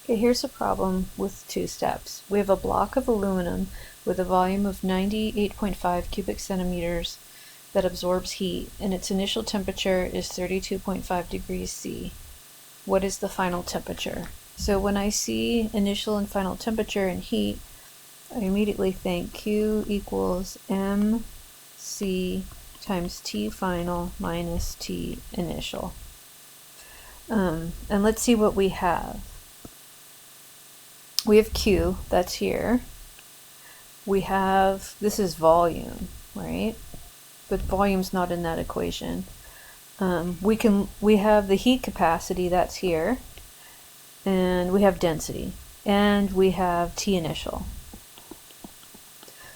Okay, here's a problem with two steps. We have a block of aluminum with a volume of 98.5 cubic centimeters that absorbs heat, and its initial temperature is 32.5 degrees C. What is the final temperature? So when I see initial and final temperature and heat, I immediately think Q equals mc times T final minus T initial. And let's see what we have. We have Q, that's here. We have, this is volume, right? But volume's not in that equation. We have the heat capacity, that's here. And we have density. And we have T initial.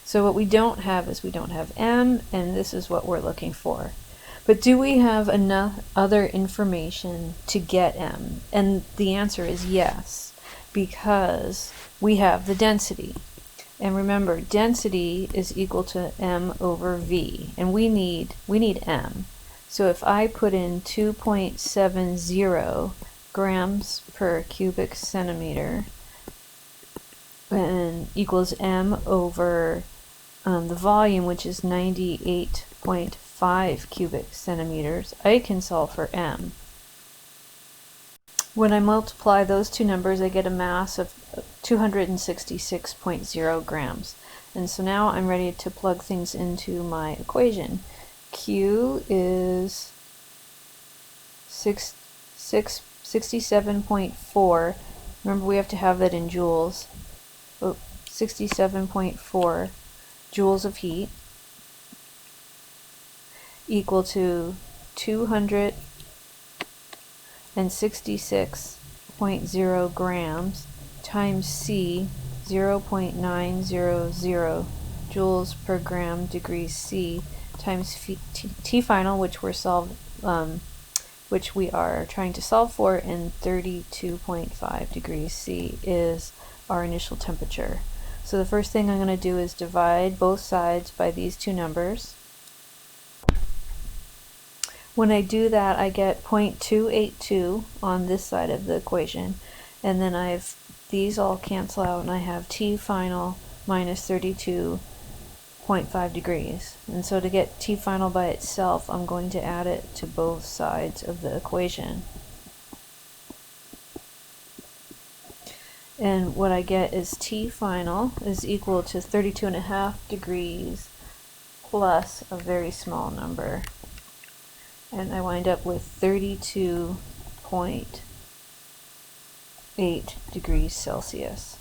So what we don't have is we don't have M, and this is what we're looking for. But do we have enough other information to get M? And the answer is yes, because we have the density. And remember, density is equal to M over V, and we need M. So if I put in 2.70 grams per cubic centimeter and equals M over the volume, which is 98.5 cubic centimeters, I can solve for M. When I multiply those two numbers, I get a mass of 266.0 grams. And so now I'm ready to plug things into my equation. Q is 67.4. Remember, we have to have that in joules. 67.4 joules of heat equal to 266.0 grams times C, 0.900 joules per gram degrees C, times T final, which we are trying to solve for, and 32.5 degrees C is our initial temperature. So the first thing I'm going to do is divide both sides by these two numbers. When I do that, I get 0.282 on this side of the equation, and then these all cancel out, and I have T final minus 32.5 degrees. And so to get T final by itself, I'm going to add it to both sides of the equation. And what I get is T final is equal to 32.5 degrees plus a very small number. And I wind up with 32.8 degrees Celsius.